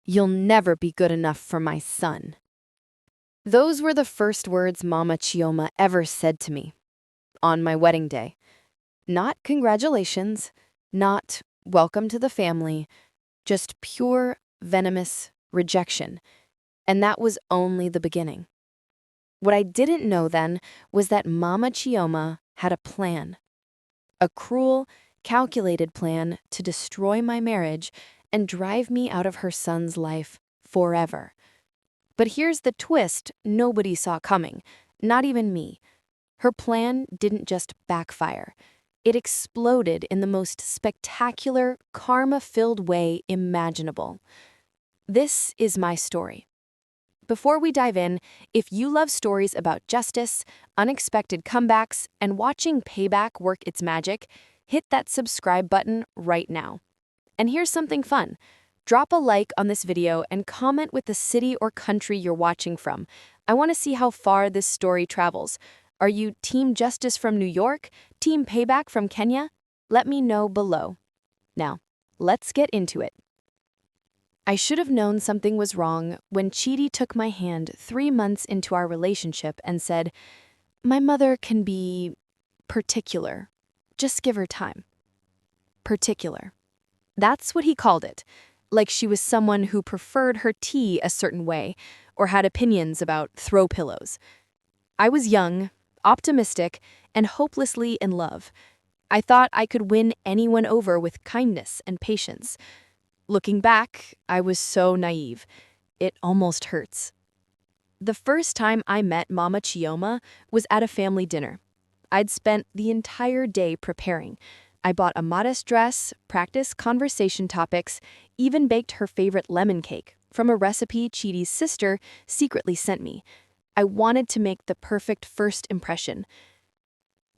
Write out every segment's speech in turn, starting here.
You'll never be good enough for my son. Those were the first words Mama Chioma ever said to me on my wedding day. Not congratulations, not welcome to the family, just pure, venomous rejection. And that was only the beginning. What I didn't know then was that Mama Chioma had a plan. A cruel, calculated plan to destroy my marriage and drive me out of her son's life forever. But here's the twist nobody saw coming, not even me. Her plan didn't just backfire. It exploded in the most spectacular, karma-filled way imaginable. This is my story. Before we dive in, if you love stories about justice, unexpected comebacks, and watching payback work its magic, hit that subscribe button right now. And here's something fun. Drop a like on this video and comment with the city or country you're watching from. I want to see how far this story travels. Are you Team Justice from New York? Team Payback from Kenya? Let me know below. Now, let's get into it. I should have known something was wrong when Chidi took my hand 3 months into our relationship and said, "My mother can be particular. Just give her time." Particular. That's what he called it, like she was someone who preferred her tea a certain way or had opinions about throw pillows. I was young, optimistic, and hopelessly in love. I thought I could win anyone over with kindness and patience. Looking back, I was so naive. It almost hurts. The first time I met Mama Chioma was at a family dinner. I'd spent the entire day preparing. I bought a modest dress, practiced conversation topics, even baked her favorite lemon cake from a recipe Chidi's sister secretly sent me. I wanted to make the perfect first impression.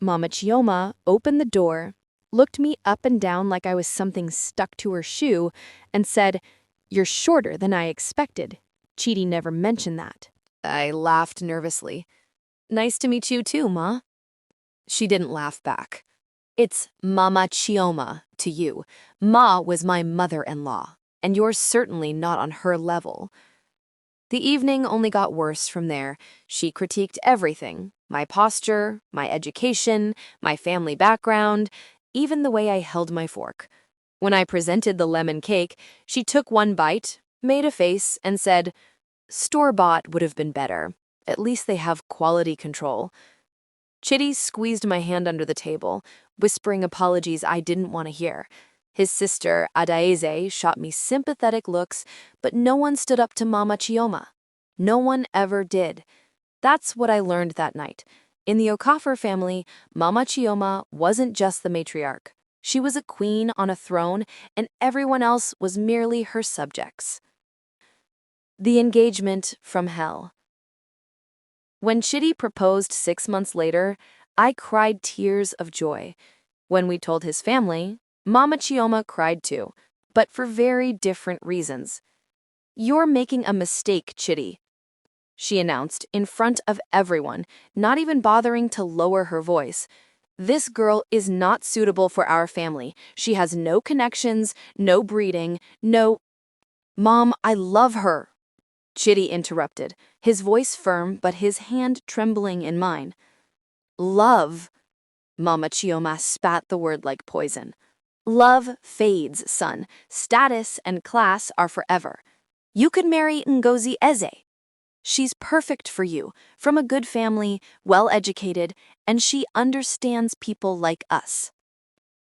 Mama Chioma opened the door, looked me up and down like I was something stuck to her shoe, and said, "You're shorter than I expected. Chidi never mentioned that." I laughed nervously. "Nice to meet you too, Ma." She didn't laugh back. "It's Mama Chioma to you. Ma was my mother-in-law, and you're certainly not on her level." The evening only got worse from there. She critiqued everything: my posture, my education, my family background, even the way I held my fork. When I presented the lemon cake, she took one bite, made a face, and said, "Store-bought would have been better. At least they have quality control." Chidi squeezed my hand under the table, whispering apologies I didn't want to hear. His sister, Adaeze, shot me sympathetic looks, but no one stood up to Mama Chioma. No one ever did. That's what I learned that night. In the Okafor family, Mama Chioma wasn't just the matriarch. She was a queen on a throne, and everyone else was merely her subjects. The engagement from hell. When Chidi proposed 6 months later, I cried tears of joy. When we told his family, Mama Chioma cried too, but for very different reasons. "You're making a mistake, Chidi," she announced in front of everyone, not even bothering to lower her voice. "This girl is not suitable for our family. She has no connections, no breeding, no—" "Mom, I love her," Chidi interrupted, his voice firm but his hand trembling in mine. "Love," Mama Chioma spat the word like poison. "Love fades, son. Status and class are forever. You could marry Ngozi Eze. She's perfect for you, from a good family, well-educated, and she understands people like us."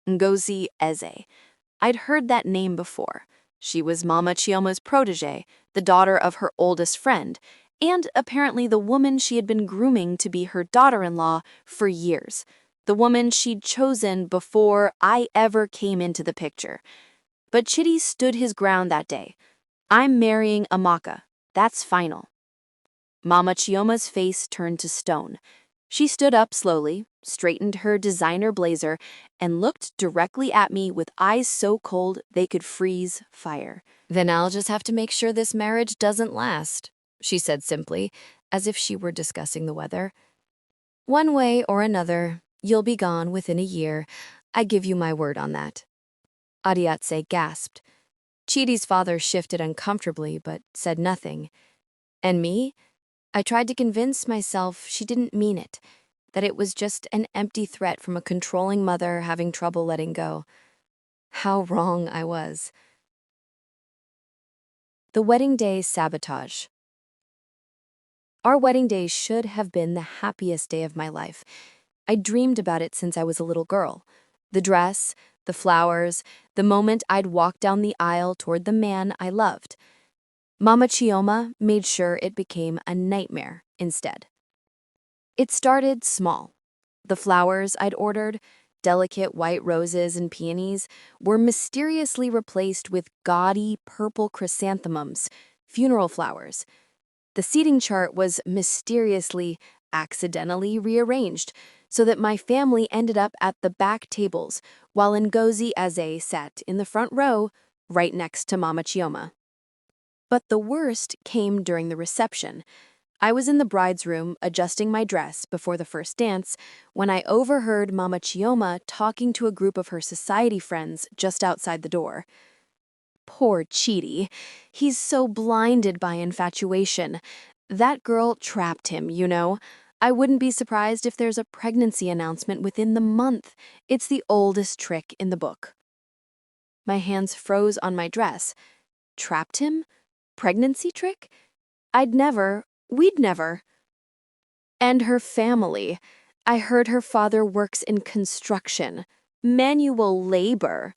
Ngozi Eze. I'd heard that name before. She was Mama Chioma's protege, the daughter of her oldest friend, and apparently the woman she had been grooming to be her daughter-in-law for years. The woman she'd chosen before I ever came into the picture. But Chidi stood his ground that day. "I'm marrying Amaka. That's final." Mama Chioma's face turned to stone. She stood up slowly, straightened her designer blazer, and looked directly at me with eyes so cold they could freeze fire. "Then I'll just have to make sure this marriage doesn't last," she said simply, as if she were discussing the weather. "One way or another, you'll be gone within a year. I give you my word on that." Adiatse gasped. Chidi's father shifted uncomfortably but said nothing. And me? I tried to convince myself she didn't mean it, that it was just an empty threat from a controlling mother having trouble letting go. How wrong I was. The wedding day sabotage. Our wedding day should have been the happiest day of my life. I dreamed about it since I was a little girl. The dress, the flowers, the moment I'd walk down the aisle toward the man I loved. Mama Chioma made sure it became a nightmare instead. It started small. The flowers I'd ordered, delicate white roses and peonies, were mysteriously replaced with gaudy purple chrysanthemums, funeral flowers. The seating chart was mysteriously, accidentally rearranged so that my family ended up at the back tables while Ngozi Eze sat in the front row right next to Mama Chioma. But the worst came during the reception. I was in the bride's room adjusting my dress before the first dance when I overheard Mama Chioma talking to a group of her society friends just outside the door. Poor Chidi. He's so blinded by infatuation. That girl trapped him, you know. I wouldn't be surprised if there's a pregnancy announcement within the month. It's the oldest trick in the book. My hands froze on my dress. Trapped him? Pregnancy trick? We'd never. And her family. I heard her father works in construction. Manual labor.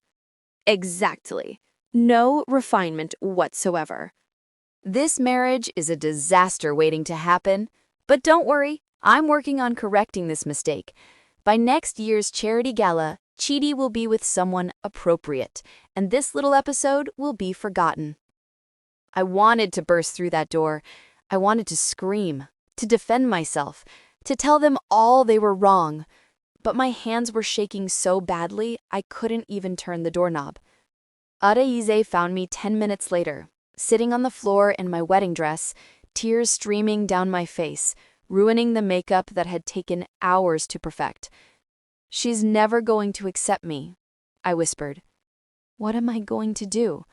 Exactly. No refinement whatsoever. This marriage is a disaster waiting to happen. But don't worry, I'm working on correcting this mistake. By next year's charity gala, Chidi will be with someone appropriate, and this little episode will be forgotten. I wanted to burst through that door. I wanted to scream, to defend myself, to tell them all they were wrong. But my hands were shaking so badly, I couldn't even turn the doorknob. Adaize found me 10 minutes later, sitting on the floor in my wedding dress, tears streaming down my face, ruining the makeup that had taken hours to perfect. "She's never going to accept me," I whispered. "What am I going to do?"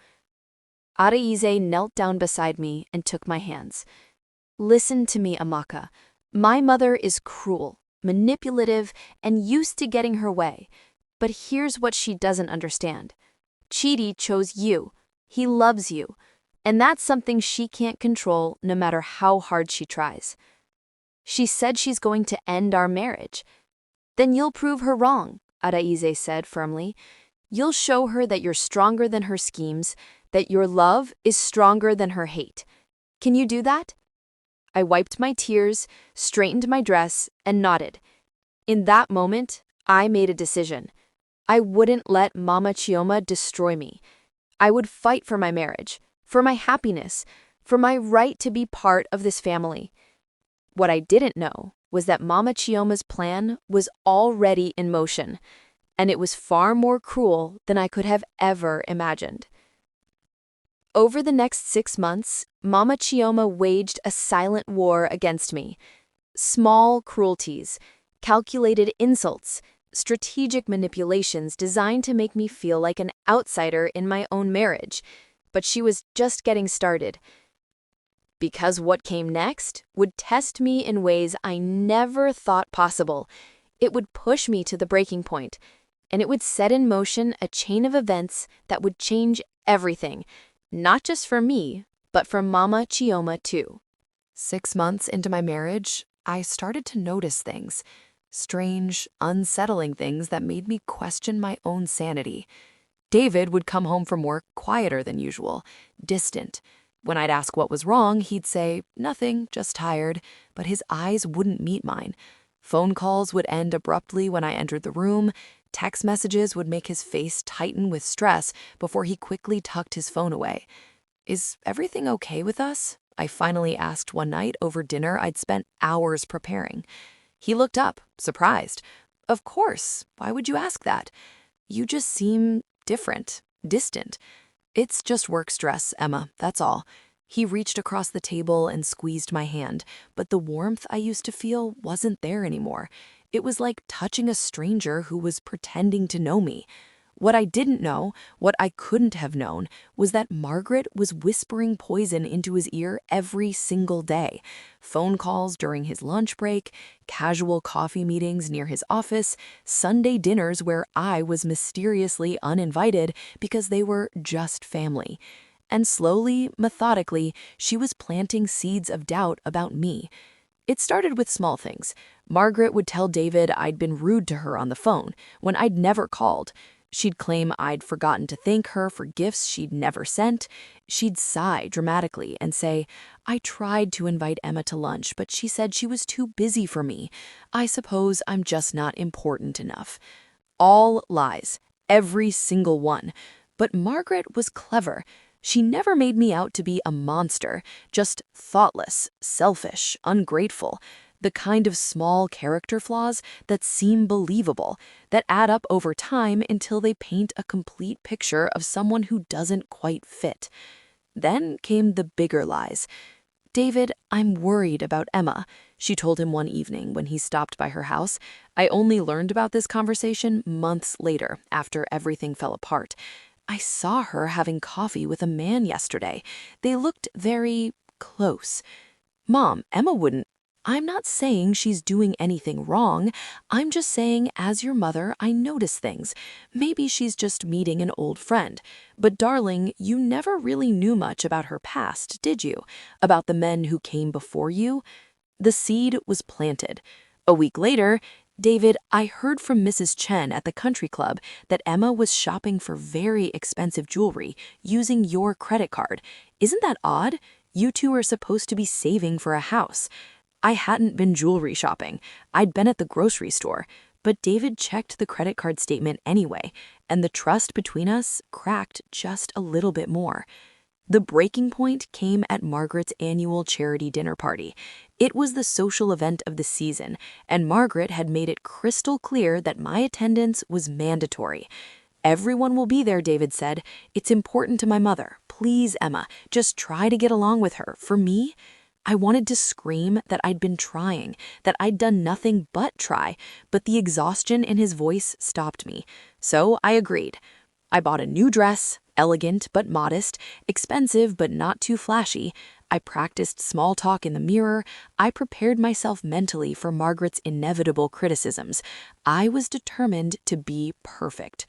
Adaize knelt down beside me and took my hands. "Listen to me, Amaka. My mother is cruel, manipulative, and used to getting her way. But here's what she doesn't understand. Chidi chose you. He loves you. And that's something she can't control no matter how hard she tries. She said she's going to end our marriage. Then you'll prove her wrong," Adaize said firmly. "You'll show her that you're stronger than her schemes, that your love is stronger than her hate. Can you do that?" I wiped my tears, straightened my dress, and nodded. In that moment, I made a decision. I wouldn't let Mama Chioma destroy me. I would fight for my marriage, for my happiness, for my right to be part of this family. What I didn't know was that Mama Chioma's plan was already in motion, and it was far more cruel than I could have ever imagined. Over the next 6 months, Mama Chioma waged a silent war against me. Small cruelties, calculated insults, strategic manipulations designed to make me feel like an outsider in my own marriage. But she was just getting started. Because what came next would test me in ways I never thought possible. It would push me to the breaking point, and it would set in motion a chain of events that would change everything, not just for me, but for Mama Chioma too. 6 months into my marriage, I started to notice things. Strange, unsettling things that made me question my own sanity. David would come home from work quieter than usual, distant. When I'd ask what was wrong, he'd say, "Nothing, just tired," but his eyes wouldn't meet mine. Phone calls would end abruptly when I entered the room. Text messages would make his face tighten with stress before he quickly tucked his phone away. "Is everything okay with us?" I finally asked one night over dinner I'd spent hours preparing. He looked up, surprised. "Of course. Why would you ask that? You just seem different, distant." "It's just work stress, Emma, that's all." He reached across the table and squeezed my hand, but the warmth I used to feel wasn't there anymore. It was like touching a stranger who was pretending to know me. What I didn't know, what I couldn't have known, was that Margaret was whispering poison into his ear every single day. Phone calls during his lunch break, casual coffee meetings near his office, Sunday dinners where I was mysteriously uninvited because they were just family. And slowly, methodically, she was planting seeds of doubt about me. It started with small things. Margaret would tell David I'd been rude to her on the phone when I'd never called. She'd claim I'd forgotten to thank her for gifts she'd never sent. She'd sigh dramatically and say, "I tried to invite Emma to lunch, but she said she was too busy for me. I suppose I'm just not important enough." All lies, every single one. But Margaret was clever. She never made me out to be a monster, just thoughtless, selfish, ungrateful. The kind of small character flaws that seem believable, that add up over time until they paint a complete picture of someone who doesn't quite fit. Then came the bigger lies. "David, I'm worried about Emma," she told him one evening when he stopped by her house. I only learned about this conversation months later, after everything fell apart. "I saw her having coffee with a man yesterday. They looked very close." "Mom, Emma wouldn't—" "I'm not saying she's doing anything wrong. I'm just saying, as your mother, I notice things. Maybe she's just meeting an old friend. But darling, you never really knew much about her past, did you? About the men who came before you?" The seed was planted. A week later, "David, I heard from Mrs. Chen at the country club that Emma was shopping for very expensive jewelry using your credit card. Isn't that odd? You two are supposed to be saving for a house." I hadn't been jewelry shopping. I'd been at the grocery store. But David checked the credit card statement anyway, and the trust between us cracked just a little bit more. The breaking point came at Margaret's annual charity dinner party. It was the social event of the season, and Margaret had made it crystal clear that my attendance was mandatory. "Everyone will be there," David said. "It's important to my mother. Please, Emma, just try to get along with her. For me." I wanted to scream that I'd been trying, that I'd done nothing but try, but the exhaustion in his voice stopped me. So I agreed. I bought a new dress, elegant but modest, expensive but not too flashy. I practiced small talk in the mirror. I prepared myself mentally for Margaret's inevitable criticisms. I was determined to be perfect.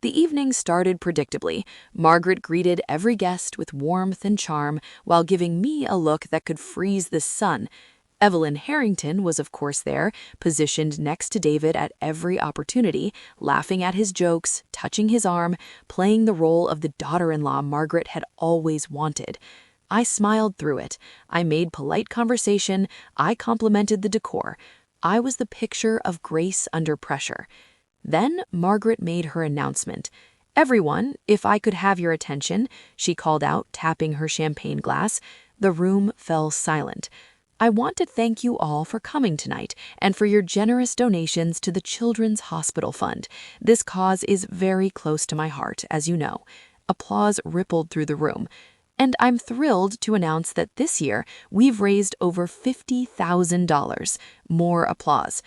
The evening started predictably. Margaret greeted every guest with warmth and charm while giving me a look that could freeze the sun. Evelyn Harrington was of course there, positioned next to David at every opportunity, laughing at his jokes, touching his arm, playing the role of the daughter-in-law Margaret had always wanted. I smiled through it. I made polite conversation. I complimented the decor. I was the picture of grace under pressure. Then Margaret made her announcement. "Everyone, if I could have your attention," she called out, tapping her champagne glass. The room fell silent. "I want to thank you all for coming tonight and for your generous donations to the Children's Hospital Fund. This cause is very close to my heart, as you know." Applause rippled through the room. "And I'm thrilled to announce that this year we've raised over $50,000. More applause.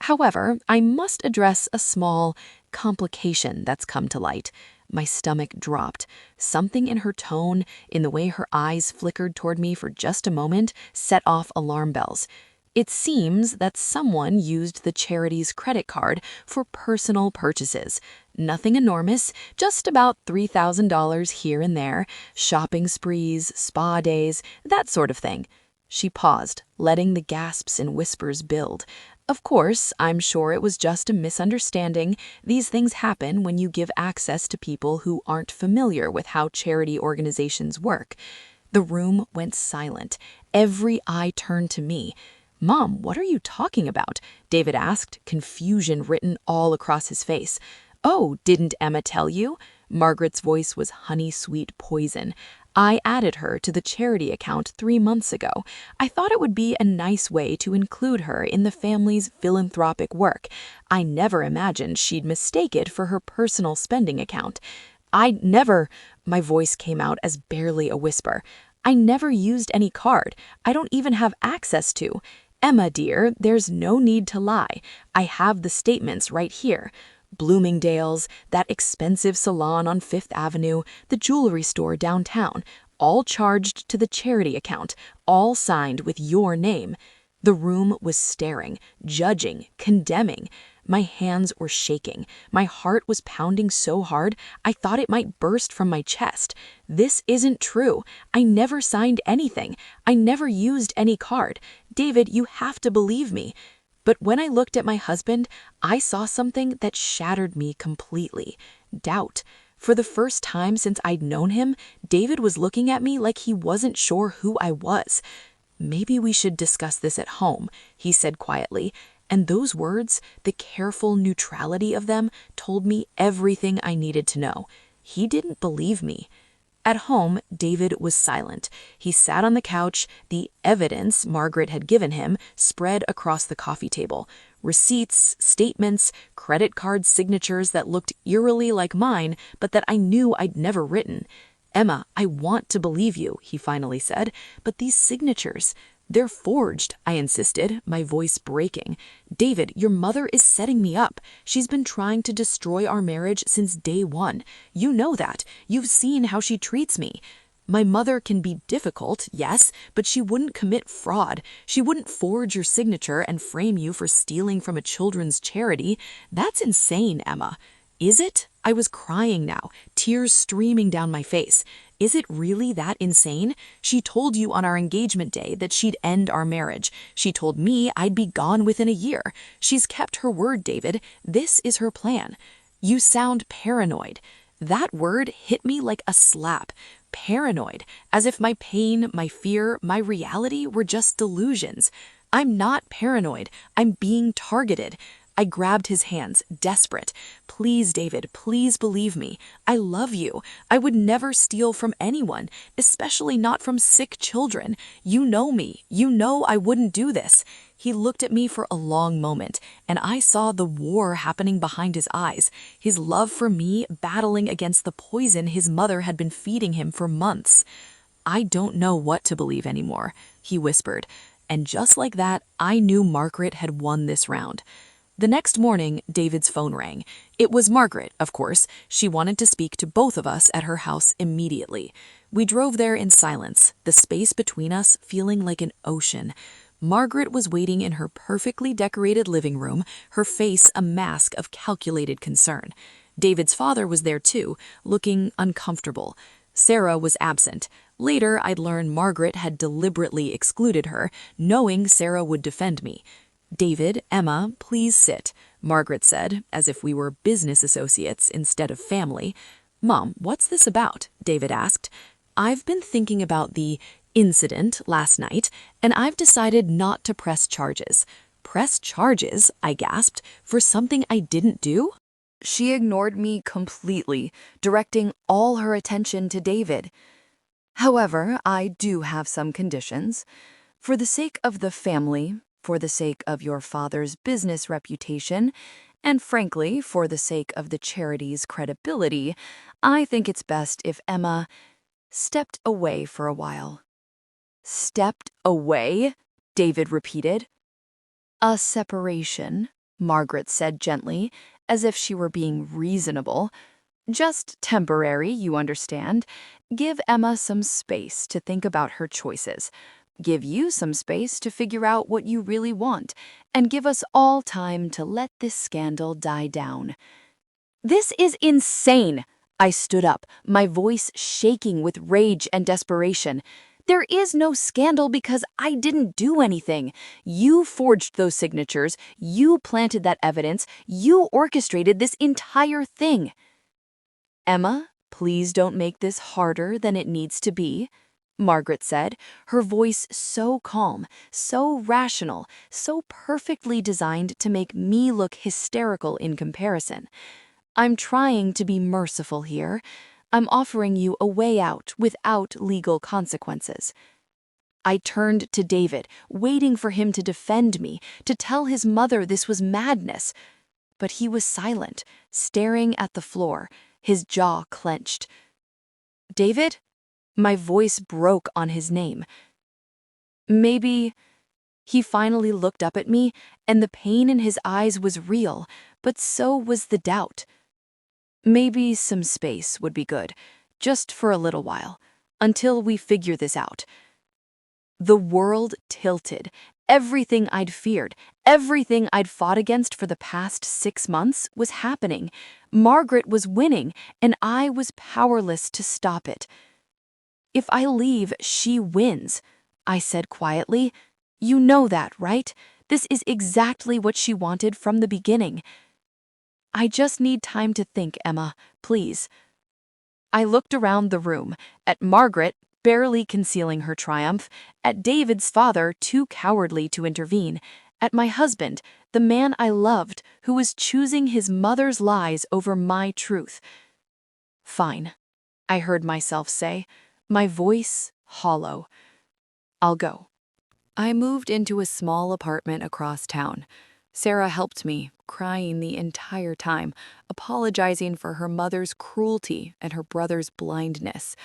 However, I must address a small complication that's come to light." My stomach dropped. Something in her tone, in the way her eyes flickered toward me for just a moment, set off alarm bells. "It seems that someone used the charity's credit card for personal purchases. Nothing enormous, just about $3,000 here and there, shopping sprees, spa days, that sort of thing." She paused, letting the gasps and whispers build. "Of course, I'm sure it was just a misunderstanding. These things happen when you give access to people who aren't familiar with how charity organizations work." The room went silent. Every eye turned to me. "Mom, what are you talking about?" David asked, confusion written all across his face. "Oh, didn't Emma tell you?" Margaret's voice was honey-sweet poison. "I added her to the charity account 3 months ago. I thought it would be a nice way to include her in the family's philanthropic work. I never imagined she'd mistake it for her personal spending account. I never—" My voice came out as barely a whisper. "I never used any card. I don't even have access to. Emma, dear, there's no need to lie. I have the statements right here." Bloomingdale's, that expensive salon on Fifth Avenue, the jewelry store downtown, all charged to the charity account, all signed with your name. The room was staring, judging, condemning. My hands were shaking. My heart was pounding so hard I thought it might burst from my chest. This isn't true. I never signed anything. I never used any card. David, you have to believe me. But when I looked at my husband, I saw something that shattered me completely. Doubt. For the first time since I'd known him, David was looking at me like he wasn't sure who I was. "Maybe we should discuss this at home," he said quietly, and those words, the careful neutrality of them, told me everything I needed to know. He didn't believe me. At home, David was silent. He sat on the couch, the evidence Margaret had given him spread across the coffee table. Receipts, statements, credit card signatures that looked eerily like mine, but that I knew I'd never written. "Emma, I want to believe you," he finally said, "but these signatures, they're forged," I insisted, my voice breaking. "David, your mother is setting me up. She's been trying to destroy our marriage since day one. You know that. You've seen how she treats me. My mother can be difficult, yes, but she wouldn't commit fraud. She wouldn't forge your signature and frame you for stealing from a children's charity. That's insane, Emma." "Is it?" I was crying now, tears streaming down my face. "Is it really that insane? She told you on our engagement day that she'd end our marriage. She told me I'd be gone within a year. She's kept her word, David. This is her plan." "You sound paranoid." That word hit me like a slap. Paranoid, as if my pain, my fear, my reality were just delusions. "I'm not paranoid. I'm being targeted." I grabbed his hands, desperate. "Please, David, please believe me. I love you. I would never steal from anyone, especially not from sick children. You know me. You know I wouldn't do this." He looked at me for a long moment, and I saw the war happening behind his eyes, his love for me battling against the poison his mother had been feeding him for months. "I don't know what to believe anymore," he whispered. And just like that, I knew Margaret had won this round. The next morning, David's phone rang. It was Margaret, of course. She wanted to speak to both of us at her house immediately. We drove there in silence, the space between us feeling like an ocean. Margaret was waiting in her perfectly decorated living room, her face a mask of calculated concern. David's father was there too, looking uncomfortable. Sarah was absent. Later, I'd learned Margaret had deliberately excluded her, knowing Sarah would defend me. "David, Emma, please sit," Margaret said, as if we were business associates instead of family. "Mom, what's this about?" David asked. "I've been thinking about the incident last night, and I've decided not to press charges." "Press charges?" I gasped, "for something I didn't do?" She ignored me completely, directing all her attention to David. "However, I do have some conditions. For the sake of the family, for the sake of your father's business reputation, and frankly, for the sake of the charity's credibility, I think it's best if Emma stepped away for a while." "Stepped away?" David repeated. "A separation," Margaret said gently, as if she were being reasonable. "Just temporary, you understand. Give Emma some space to think about her choices. Give you some space to figure out what you really want, and give us all time to let this scandal die down." "This is insane!" I stood up, my voice shaking with rage and desperation. "There is no scandal because I didn't do anything. You forged those signatures, you planted that evidence, you orchestrated this entire thing." "Emma, please don't make this harder than it needs to be," Margaret said, her voice so calm, so rational, so perfectly designed to make me look hysterical in comparison. "I'm trying to be merciful here. I'm offering you a way out without legal consequences." I turned to David, waiting for him to defend me, to tell his mother this was madness. But he was silent, staring at the floor, his jaw clenched. "David?" My voice broke on his name. "Maybe—" He finally looked up at me, and the pain in his eyes was real, but so was the doubt. Maybe some space would be good, just for a little while, until we figure this out. The world tilted. Everything I'd feared, everything I'd fought against for the past 6 months was happening. Margaret was winning, and I was powerless to stop it. "If I leave, she wins," I said quietly. "You know that, right? This is exactly what she wanted from the beginning." "I just need time to think, Emma, please." I looked around the room, at Margaret, barely concealing her triumph, at David's father, too cowardly to intervene, at my husband, the man I loved, who was choosing his mother's lies over my truth. "Fine," I heard myself say, my voice hollow. "I'll go." I moved into a small apartment across town. Sarah helped me, crying the entire time, apologizing for her mother's cruelty and her brother's blindness.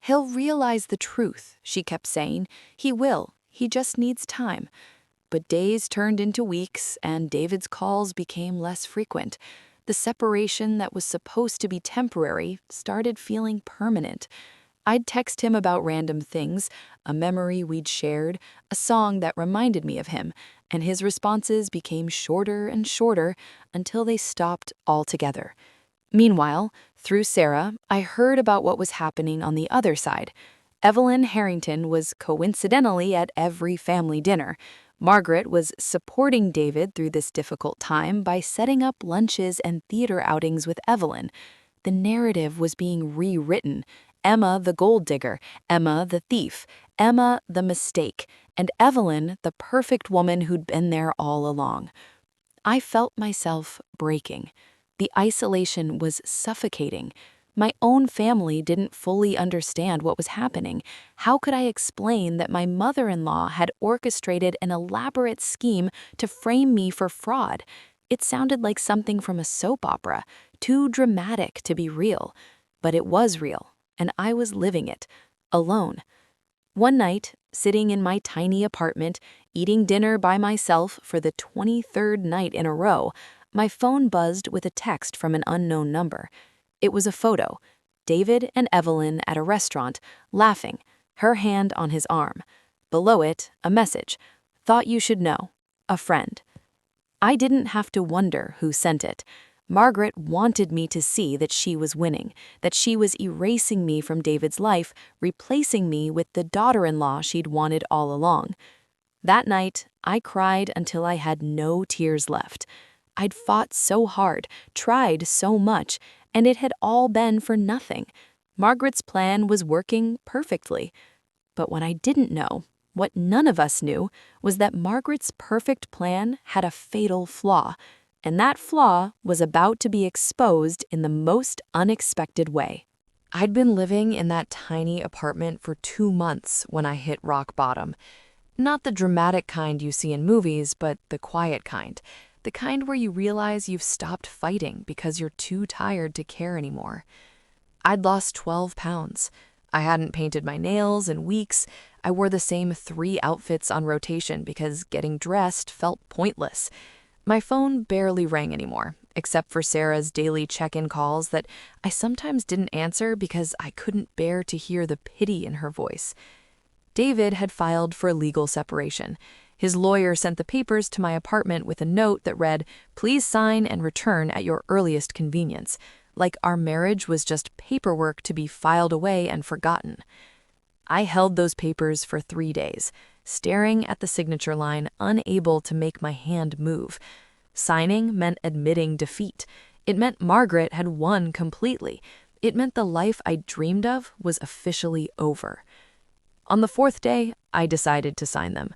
"He'll realize the truth," she kept saying. "He will. He just needs time." But days turned into weeks, and David's calls became less frequent. The separation that was supposed to be temporary started feeling permanent. I'd text him about random things, a memory we'd shared, a song that reminded me of him, and his responses became shorter and shorter until they stopped altogether. Meanwhile, through Sarah, I heard about what was happening on the other side. Evelyn Harrington was coincidentally at every family dinner. Margaret was supporting David through this difficult time by setting up lunches and theater outings with Evelyn. The narrative was being rewritten. Emma the gold digger, Emma the thief, Emma the mistake, and Evelyn the perfect woman who'd been there all along. I felt myself breaking. The isolation was suffocating. My own family didn't fully understand what was happening. How could I explain that my mother-in-law had orchestrated an elaborate scheme to frame me for fraud? It sounded like something from a soap opera, too dramatic to be real. But it was real, and I was living it, alone. One night, sitting in my tiny apartment, eating dinner by myself for the 23rd night in a row, my phone buzzed with a text from an unknown number. It was a photo. David and Evelyn at a restaurant, laughing, her hand on his arm. Below it, a message. "Thought you should know. A friend." I didn't have to wonder who sent it. Margaret wanted me to see that she was winning, that she was erasing me from David's life, replacing me with the daughter-in-law she'd wanted all along. That night, I cried until I had no tears left. I'd fought so hard, tried so much, and it had all been for nothing. Margaret's plan was working perfectly. But what I didn't know, what none of us knew, was that Margaret's perfect plan had a fatal flaw, and that flaw was about to be exposed in the most unexpected way. I'd been living in that tiny apartment for 2 months when I hit rock bottom. Not the dramatic kind you see in movies, but the quiet kind. The kind where you realize you've stopped fighting because you're too tired to care anymore. I'd lost 12 pounds. I hadn't painted my nails in weeks. I wore the same 3 outfits on rotation because getting dressed felt pointless. My phone barely rang anymore, except for Sarah's daily check-in calls that I sometimes didn't answer because I couldn't bear to hear the pity in her voice. David had filed for a legal separation. His lawyer sent the papers to my apartment with a note that read, "Please sign and return at your earliest convenience," like our marriage was just paperwork to be filed away and forgotten. I held those papers for 3 days, staring at the signature line, unable to make my hand move. Signing meant admitting defeat. It meant Margaret had won completely. It meant the life I dreamed of was officially over. On the 4th day, I decided to sign them.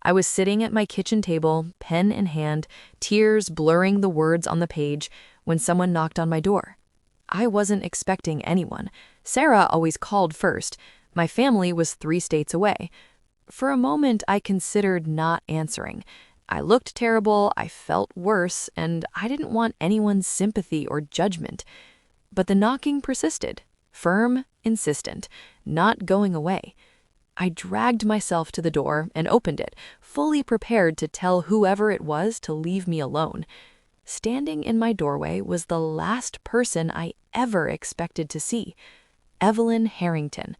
I was sitting at my kitchen table, pen in hand, tears blurring the words on the page, when someone knocked on my door. I wasn't expecting anyone. Sarah always called first. My family was 3 states away. For a moment, I considered not answering. I looked terrible, I felt worse, and I didn't want anyone's sympathy or judgment. But the knocking persisted, firm, insistent, not going away. I dragged myself to the door and opened it, fully prepared to tell whoever it was to leave me alone. standing in my doorway was the last person I ever expected to see, Evelyn Harrington.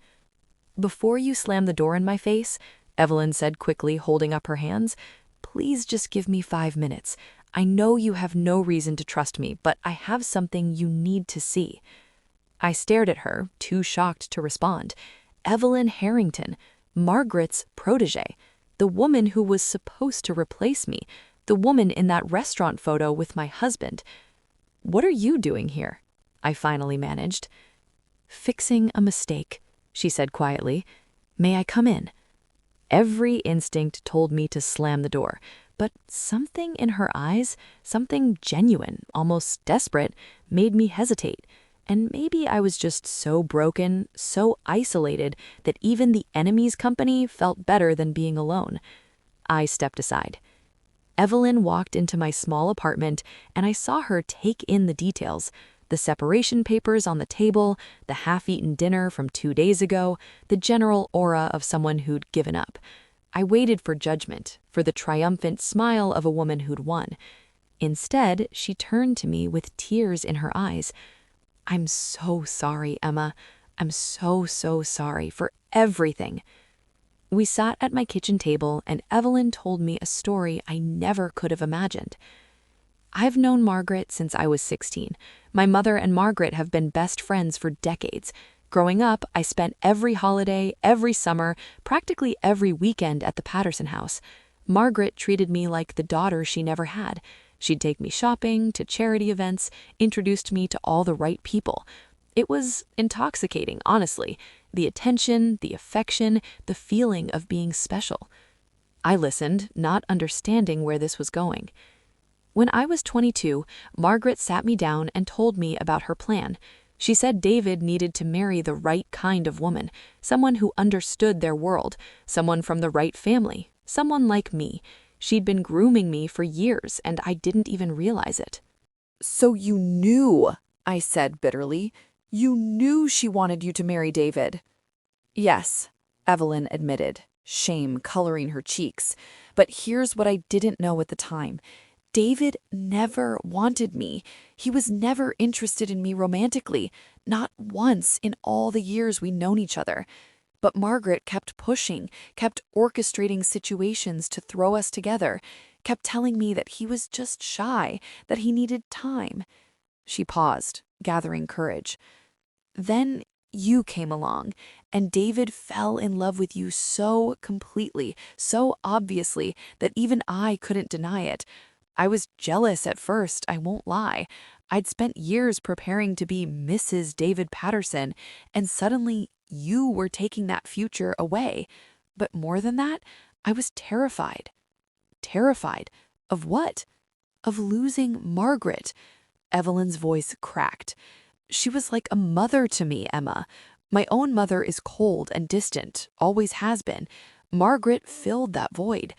"Before you slam the door in my face," Evelyn said quickly, holding up her hands, "please just give me 5 minutes. I know you have no reason to trust me, but I have something you need to see." I stared at her, too shocked to respond. Evelyn Harrington, Margaret's protege, the woman who was supposed to replace me, the woman in that restaurant photo with my husband. "What are you doing here?" I finally managed. "Fixing a mistake," she said quietly. "May I come in?" Every instinct told me to slam the door, but something in her eyes, something genuine, almost desperate, made me hesitate. And maybe I was just so broken, so isolated, that even the enemy's company felt better than being alone. I stepped aside. Evelyn walked into my small apartment, and I saw her take in the details. The separation papers on the table, the half-eaten dinner from 2 days ago, the general aura of someone who'd given up. I waited for judgment, for the triumphant smile of a woman who'd won. Instead, she turned to me with tears in her eyes. "I'm so sorry, Emma. I'm so sorry for everything." We sat at my kitchen table, and Evelyn told me a story I never could have imagined. "I've known Margaret since I was 16. My mother and Margaret have been best friends for decades. Growing up, I spent every holiday, every summer, practically every weekend at the Patterson house. Margaret treated me like the daughter she never had. She'd take me shopping, to charity events, introduced me to all the right people. It was intoxicating, honestly. The attention, the affection, the feeling of being special." I listened, not understanding where this was going. "When I was 22, Margaret sat me down and told me about her plan. She said David needed to marry the right kind of woman, someone who understood their world, someone from the right family, someone like me. She'd been grooming me for years, and I didn't even realize it." "So you knew," I said bitterly. "You knew she wanted you to marry David." "Yes," Evelyn admitted, shame coloring her cheeks. "But here's what I didn't know at the time. David never wanted me. He was never interested in me romantically, not once in all the years we'd known each other. But Margaret kept pushing, kept orchestrating situations to throw us together, kept telling me that he was just shy, that he needed time." She paused, gathering courage. "Then you came along, and David fell in love with you so completely, so obviously, that even I couldn't deny it. I was jealous at first, I won't lie. I'd spent years preparing to be Mrs. David Patterson, and suddenly you were taking that future away. But more than that, I was terrified." "Terrified? Of what?" "Of losing Margaret." Evelyn's voice cracked. "She was like a mother to me, Emma. My own mother is cold and distant, always has been. Margaret filled that void.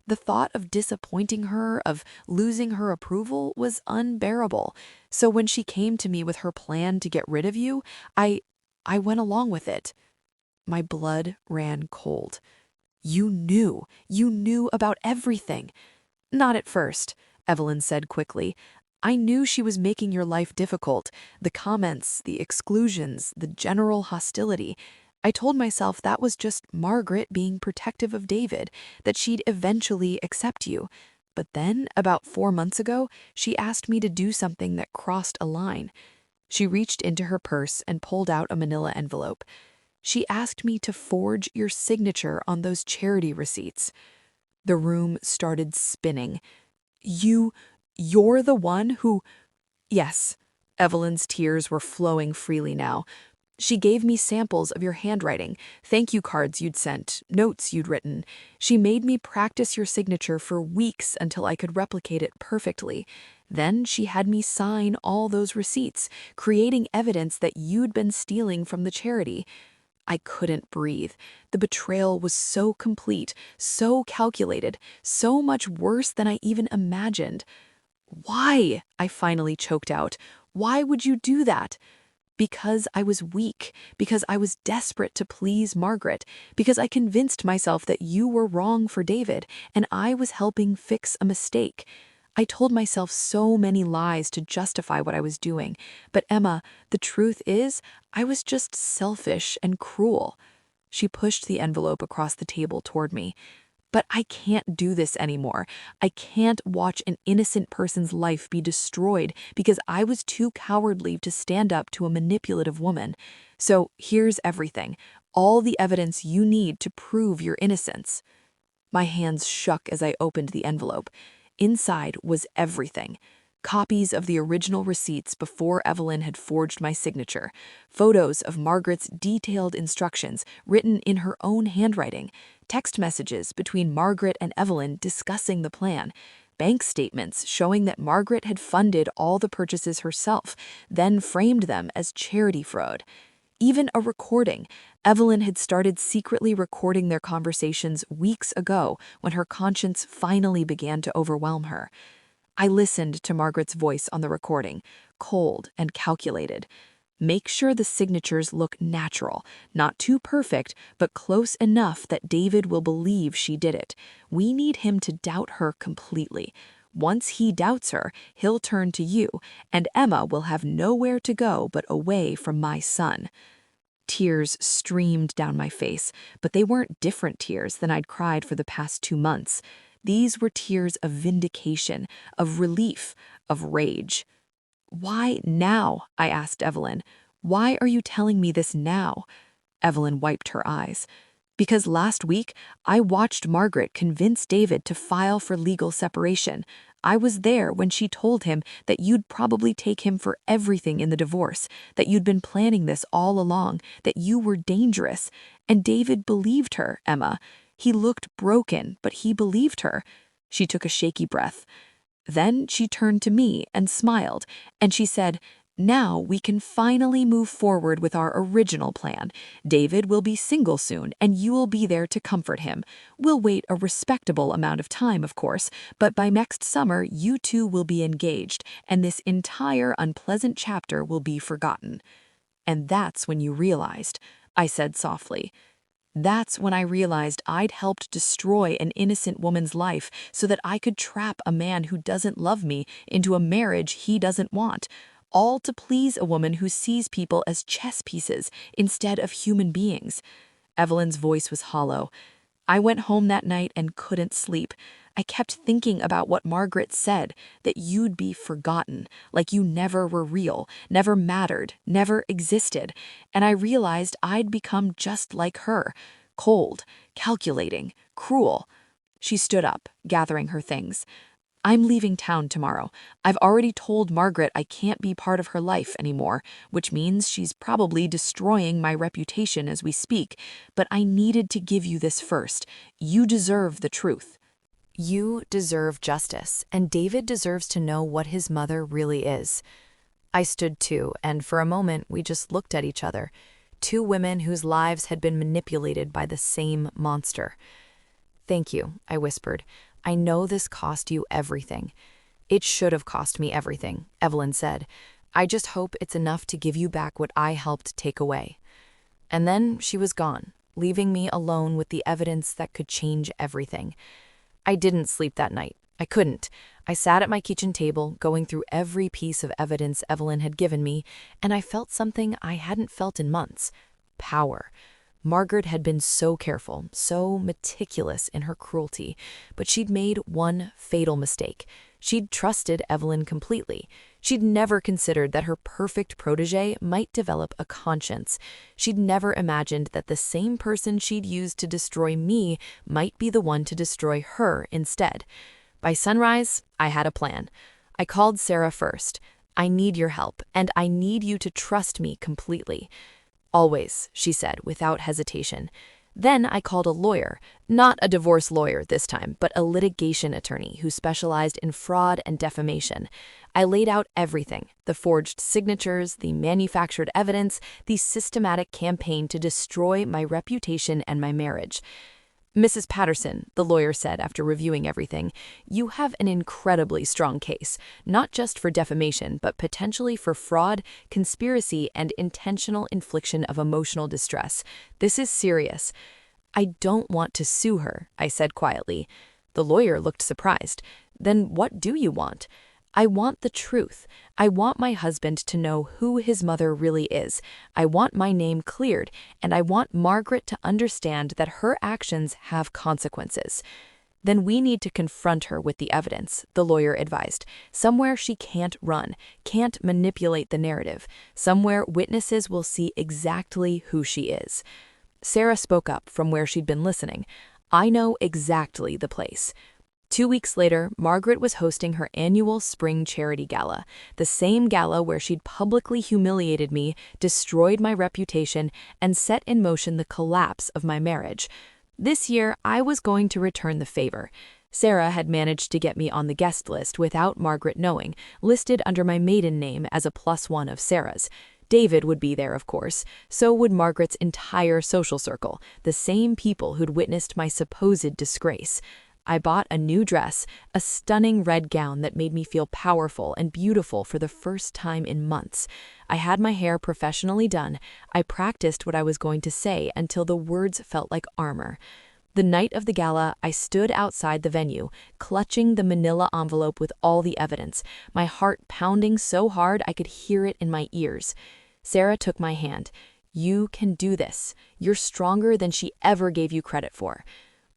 The thought of disappointing her, of losing her approval, was unbearable. So when she came to me with her plan to get rid of you, I went along with it." My blood ran cold. You knew about everything." "Not at first," Evelyn said quickly. "I knew she was making your life difficult, the comments, the exclusions, the general hostility. I told myself that was just Margaret being protective of David, that she'd eventually accept you. But then, about 4 months ago, she asked me to do something that crossed a line." She reached into her purse and pulled out a manila envelope. "She asked me to forge your signature on those charity receipts." The room started spinning. You're the one who—" "Yes." Evelyn's tears were flowing freely now. "She gave me samples of your handwriting, thank you cards you'd sent, notes you'd written. She made me practice your signature for weeks until I could replicate it perfectly. Then she had me sign all those receipts, creating evidence that you'd been stealing from the charity." I couldn't breathe. The betrayal was so complete, so calculated, so much worse than I even imagined. "Why?" I finally choked out. "Why would you do that?" "Because I was weak, because I was desperate to please Margaret, because I convinced myself that you were wrong for David, and I was helping fix a mistake. I told myself so many lies to justify what I was doing. But Emma, the truth is, I was just selfish and cruel. She pushed the envelope across the table toward me. But I can't do this anymore. I can't watch an innocent person's life be destroyed because I was too cowardly to stand up to a manipulative woman. So here's everything, all the evidence you need to prove your innocence. My hands shook as I opened the envelope. Inside was everything. Copies of the original receipts before Evelyn had forged my signature, photos of Margaret's detailed instructions written in her own handwriting, text messages between Margaret and Evelyn discussing the plan, bank statements showing that Margaret had funded all the purchases herself, then framed them as charity fraud. Even a recording. Evelyn had started secretly recording their conversations weeks ago when her conscience finally began to overwhelm her. I listened to Margaret's voice on the recording, cold and calculated. Make sure the signatures look natural, not too perfect, but close enough that David will believe she did it. We need him to doubt her completely. Once he doubts her, he'll turn to you, and Emma will have nowhere to go but away from my son. Tears streamed down my face, but they weren't different tears than I'd cried for the past 2 months. These were tears of vindication, of relief, of rage. "Why now?" I asked Evelyn. "Why are you telling me this now?" Evelyn wiped her eyes. "Because last week, I watched Margaret convince David to file for legal separation. I was there when she told him that you'd probably take him for everything in the divorce, that you'd been planning this all along, that you were dangerous. And David believed her, Emma. He looked broken, but he believed her." She took a shaky breath. Then she turned to me and smiled, and she said, "Now we can finally move forward with our original plan. David will be single soon, and you will be there to comfort him. We'll wait a respectable amount of time, of course, but by next summer you two will be engaged, and this entire unpleasant chapter will be forgotten." "And that's when you realized," I said softly. "That's when I realized I'd helped destroy an innocent woman's life so that I could trap a man who doesn't love me into a marriage he doesn't want, all to please a woman who sees people as chess pieces instead of human beings." Evelyn's voice was hollow. "I went home that night and couldn't sleep. I kept thinking about what Margaret said, that you'd be forgotten, like you never were real, never mattered, never existed. And I realized I'd become just like her, cold, calculating, cruel." She stood up, gathering her things. "I'm leaving town tomorrow. I've already told Margaret I can't be part of her life anymore, which means she's probably destroying my reputation as we speak. But I needed to give you this first. You deserve the truth." "You deserve justice, and David deserves to know what his mother really is." I stood too, and for a moment we just looked at each other, two women whose lives had been manipulated by the same monster. "Thank you," I whispered. "I know this cost you everything." "It should have cost me everything," Evelyn said. "I just hope it's enough to give you back what I helped take away." And then she was gone, leaving me alone with the evidence that could change everything. I didn't sleep that night. I couldn't. I sat at my kitchen table, going through every piece of evidence Evelyn had given me, and I felt something I hadn't felt in months: power. Margaret had been so careful, so meticulous in her cruelty, but she'd made one fatal mistake. She'd trusted Evelyn completely. She'd never considered that her perfect protégé might develop a conscience. She'd never imagined that the same person she'd used to destroy me might be the one to destroy her instead. By sunrise, I had a plan. I called Sarah first. "I need your help, and I need you to trust me completely." "Always," she said without hesitation. Then I called a lawyer, not a divorce lawyer this time, but a litigation attorney who specialized in fraud and defamation. I laid out everything: the forged signatures, the manufactured evidence, the systematic campaign to destroy my reputation and my marriage. "Mrs. Patterson," the lawyer said after reviewing everything, "you have an incredibly strong case, not just for defamation, but potentially for fraud, conspiracy, and intentional infliction of emotional distress. This is serious." "I don't want to sue her," I said quietly. The lawyer looked surprised. Then what do you want? I want the truth. I want my husband to know who his mother really is. I want my name cleared, and I want Margaret to understand that her actions have consequences. Then we need to confront her with the evidence, the lawyer advised. Somewhere she can't run, can't manipulate the narrative. Somewhere witnesses will see exactly who she is. Sarah spoke up from where she'd been listening. I know exactly the place. 2 weeks later, Margaret was hosting her annual spring charity gala, the same gala where she'd publicly humiliated me, destroyed my reputation, and set in motion the collapse of my marriage. This year, I was going to return the favor. Sarah had managed to get me on the guest list without Margaret knowing, listed under my maiden name as a +1 of Sarah's. David would be there, of course. So would Margaret's entire social circle, the same people who'd witnessed my supposed disgrace. I bought a new dress, a stunning red gown that made me feel powerful and beautiful for the first time in months. I had my hair professionally done. I practiced what I was going to say until the words felt like armor. The night of the gala, I stood outside the venue, clutching the manila envelope with all the evidence, my heart pounding so hard I could hear it in my ears. Sarah took my hand. You can do this. You're stronger than she ever gave you credit for.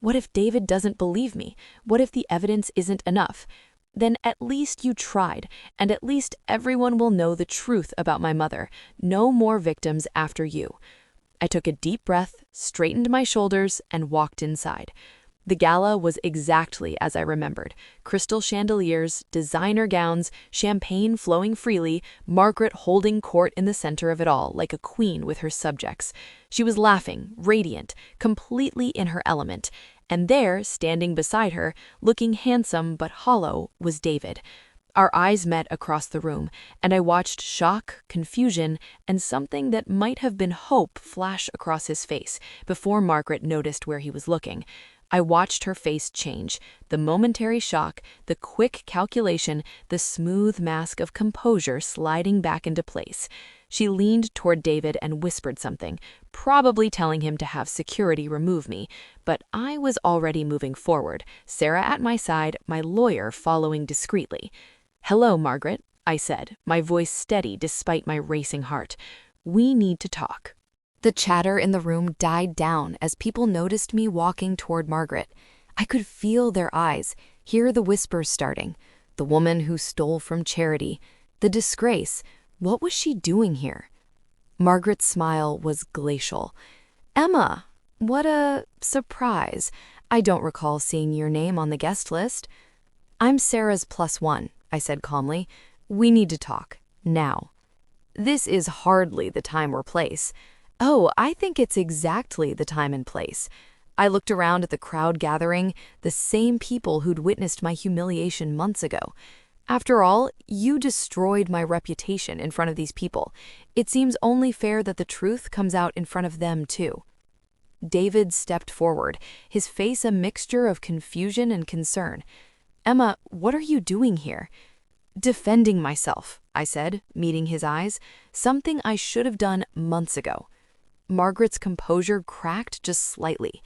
What if David doesn't believe me? What if the evidence isn't enough? Then at least you tried, and at least everyone will know the truth about my mother. No more victims after you. I took a deep breath, straightened my shoulders, and walked inside. The gala was exactly as I remembered. Crystal chandeliers, designer gowns, champagne flowing freely, Margaret holding court in the center of it all like a queen with her subjects. She was laughing, radiant, completely in her element. And there, standing beside her, looking handsome but hollow, was David. Our eyes met across the room, and I watched shock, confusion, and something that might have been hope flash across his face before Margaret noticed where he was looking. I watched her face change, the momentary shock, the quick calculation, the smooth mask of composure sliding back into place. She leaned toward David and whispered something, probably telling him to have security remove me, but I was already moving forward, Sarah at my side, my lawyer following discreetly. "Hello, Margaret," I said, my voice steady despite my racing heart. "We need to talk." The chatter in the room died down as people noticed me walking toward Margaret. I could feel their eyes, hear the whispers starting. The woman who stole from charity. The disgrace. What was she doing here? Margaret's smile was glacial. "Emma, what a surprise. I don't recall seeing your name on the guest list." "I'm Sarah's +1, I said calmly. "We need to talk. Now." "This is hardly the time or place." "Oh, I think it's exactly the time and place." I looked around at the crowd gathering, the same people who'd witnessed my humiliation months ago. "After all, you destroyed my reputation in front of these people. It seems only fair that the truth comes out in front of them, too." David stepped forward, his face a mixture of confusion and concern. "Emma, what are you doing here?" "Defending myself," I said, meeting his eyes. "Something I should have done months ago." Margaret's composure cracked just slightly.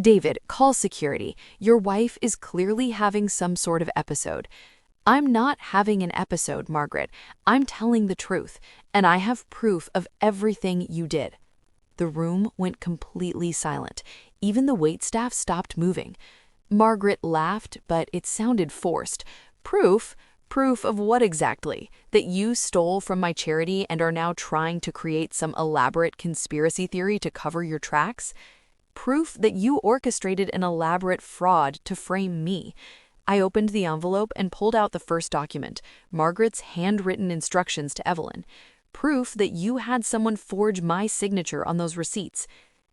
"David, call security. Your wife is clearly having some sort of episode." "I'm not having an episode, Margaret. I'm telling the truth, and I have proof of everything you did." The room went completely silent. Even the waitstaff stopped moving. Margaret laughed, but it sounded forced. "Proof? Proof of what exactly? That you stole from my charity and are now trying to create some elaborate conspiracy theory to cover your tracks? Proof that you orchestrated an elaborate fraud to frame me." I opened the envelope and pulled out the first document, Margaret's handwritten instructions to Evelyn. Proof that you had someone forge my signature on those receipts.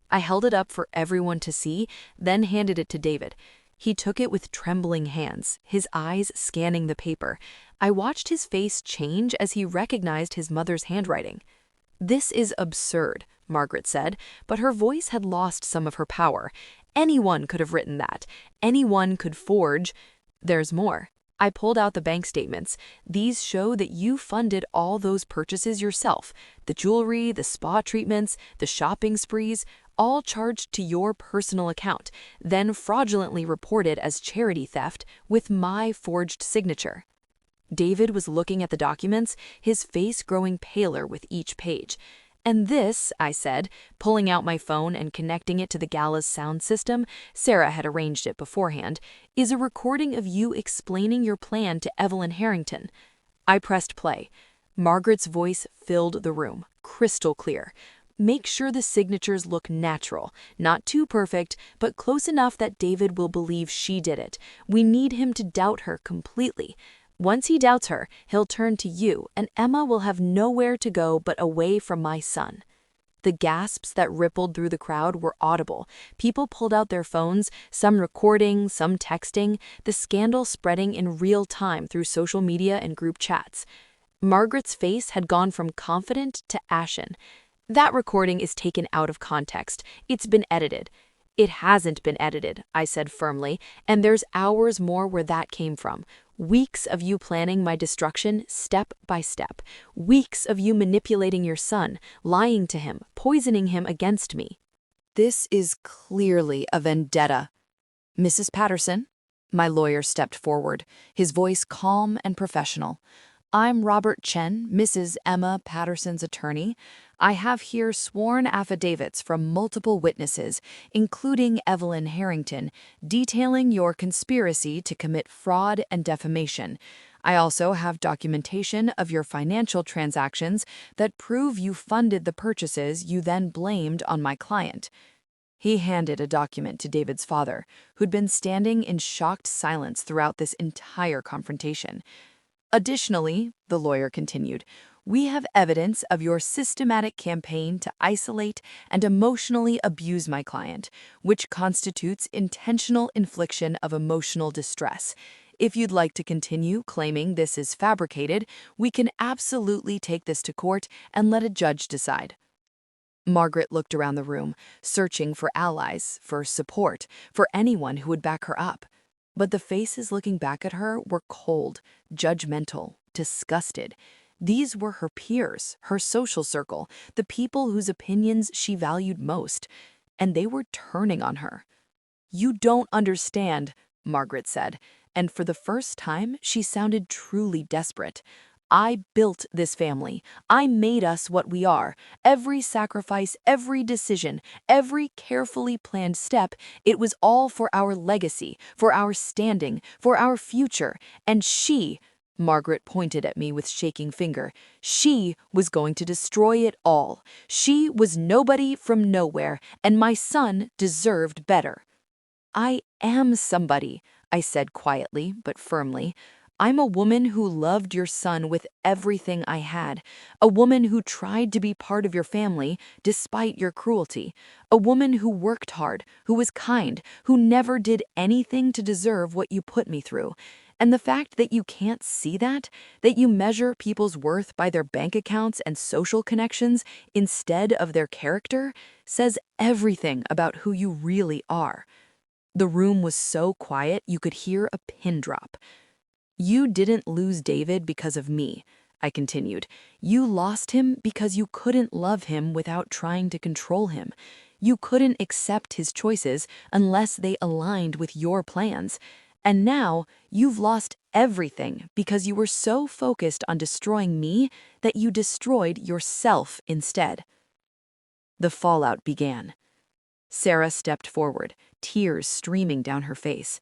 I held it up for everyone to see, then handed it to David. He took it with trembling hands, his eyes scanning the paper. I watched his face change as he recognized his mother's handwriting. "This is absurd," Margaret said, but her voice had lost some of her power. "Anyone could have written that. Anyone could forge." "There's more." I pulled out the bank statements. "These show that you funded all those purchases yourself. The jewelry, the spa treatments, the shopping sprees, all charged to your personal account, then fraudulently reported as charity theft with my forged signature. David was looking at the documents, his face growing paler with each page. And this, I said, pulling out my phone and connecting it to the gala's sound system, Sarah had arranged it beforehand, is a recording of you explaining your plan to Evelyn Harrington. I pressed play. Margaret's voice filled the room, crystal clear. Make sure the signatures look natural, not too perfect, but close enough that David will believe she did it. We need him to doubt her completely. Once he doubts her, he'll turn to you, and Emma will have nowhere to go but away from my son. The gasps that rippled through the crowd were audible. People pulled out their phones, some recording, some texting, the scandal spreading in real time through social media and group chats. Margaret's face had gone from confident to ashen. That recording is taken out of context. It's been edited. It hasn't been edited, I said firmly, and there's hours more where that came from. Weeks of you planning my destruction step by step. Weeks of you manipulating your son, lying to him, poisoning him against me. This is clearly a vendetta. Mrs. Patterson? My lawyer stepped forward, his voice calm and professional. I'm Robert Chen, Mrs. Emma Patterson's attorney. I have here sworn affidavits from multiple witnesses, including Evelyn Harrington, detailing your conspiracy to commit fraud and defamation. I also have documentation of your financial transactions that prove you funded the purchases you then blamed on my client. He handed a document to David's father, who'd been standing in shocked silence throughout this entire confrontation. Additionally, the lawyer continued, we have evidence of your systematic campaign to isolate and emotionally abuse my client, which constitutes intentional infliction of emotional distress. If you'd like to continue claiming this is fabricated, we can absolutely take this to court and let a judge decide. Margaret looked around the room, searching for allies, for support, for anyone who would back her up. But the faces looking back at her were cold, judgmental, disgusted. These were her peers, her social circle, the people whose opinions she valued most, and they were turning on her. You don't understand, Margaret said, and for the first time she sounded truly desperate. I built this family. I made us what we are. Every sacrifice, every decision, every carefully planned step, it was all for our legacy, for our standing, for our future. And she, Margaret pointed at me with shaking finger, she was going to destroy it all. She was nobody from nowhere, and my son deserved better. I am somebody, I said quietly but firmly. I'm a woman who loved your son with everything I had, a woman who tried to be part of your family despite your cruelty, a woman who worked hard, who was kind, who never did anything to deserve what you put me through. And the fact that you can't see that you measure people's worth by their bank accounts and social connections instead of their character, says everything about who you really are. The room was so quiet you could hear a pin drop. You didn't lose David because of me, I continued. You lost him because you couldn't love him without trying to control him. You couldn't accept his choices unless they aligned with your plans. And now you've lost everything because you were so focused on destroying me that you destroyed yourself instead. The fallout began. Sarah stepped forward, tears streaming down her face.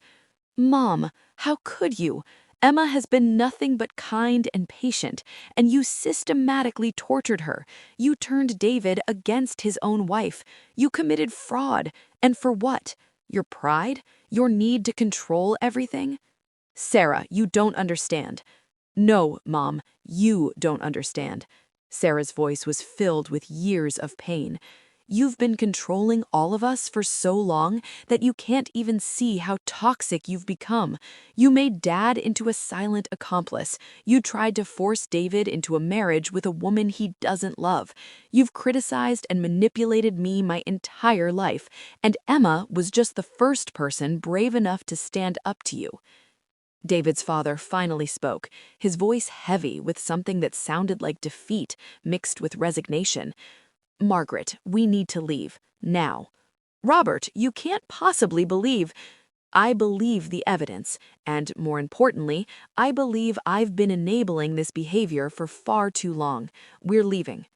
Mom, how could you? Emma has been nothing but kind and patient, and you systematically tortured her. You turned David against his own wife. You committed fraud. And for what? Your pride? Your need to control everything? Sarah, you don't understand. No, Mom, you don't understand. Sarah's voice was filled with years of pain. You've been controlling all of us for so long that you can't even see how toxic you've become. You made Dad into a silent accomplice. You tried to force David into a marriage with a woman he doesn't love. You've criticized and manipulated me my entire life, and Emma was just the first person brave enough to stand up to you. David's father finally spoke, his voice heavy with something that sounded like defeat mixed with resignation. Margaret, we need to leave. Now. Robert, you can't possibly believe. I believe the evidence, and more importantly, I believe I've been enabling this behavior for far too long. We're leaving.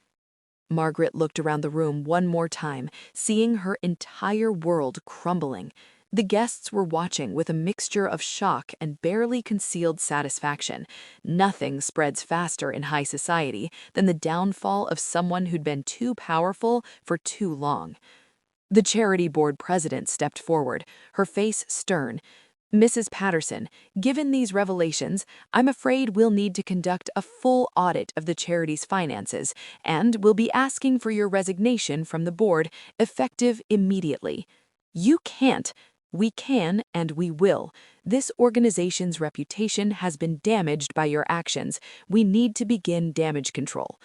Margaret looked around the room one more time, seeing her entire world crumbling. The guests were watching with a mixture of shock and barely concealed satisfaction. Nothing spreads faster in high society than the downfall of someone who'd been too powerful for too long. The charity board president stepped forward, her face stern. Mrs. Patterson, given these revelations, I'm afraid we'll need to conduct a full audit of the charity's finances, and we'll be asking for your resignation from the board, effective immediately. You can't. We can and we will. This organization's reputation has been damaged by your actions. We need to begin damage control.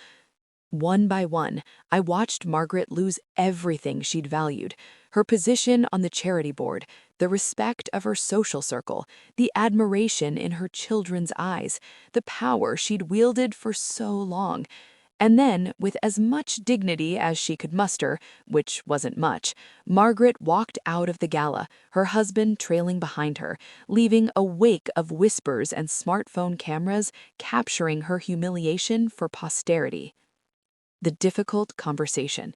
One by one, I watched Margaret lose everything she'd valued. Her position on the charity board, the respect of her social circle, the admiration in her children's eyes, the power she'd wielded for so long. And then, with as much dignity as she could muster, which wasn't much, Margaret walked out of the gala, her husband trailing behind her, leaving a wake of whispers and smartphone cameras capturing her humiliation for posterity. The difficult conversation.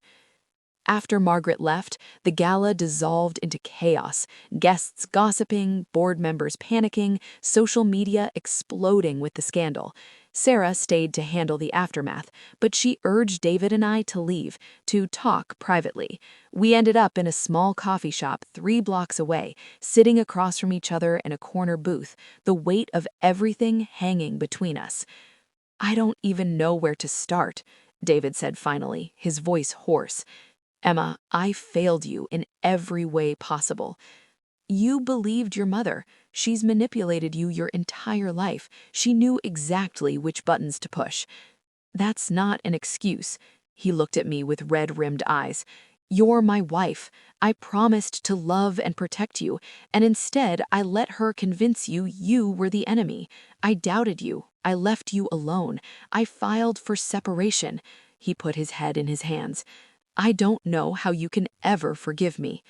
After Margaret left, the gala dissolved into chaos, guests gossiping, board members panicking, social media exploding with the scandal. Sarah stayed to handle the aftermath, but she urged David and I to leave, to talk privately. We ended up in a small coffee shop 3 blocks away, sitting across from each other in a corner booth, the weight of everything hanging between us. I don't even know where to start, David said finally, his voice hoarse. Emma, I failed you in every way possible. You believed your mother. She's manipulated you your entire life. She knew exactly which buttons to push. That's not an excuse. He looked at me with red-rimmed eyes. You're my wife. I promised to love and protect you, and instead I let her convince you you were the enemy. I doubted you. I left you alone. I filed for separation. He put his head in his hands. I don't know how you can ever forgive me.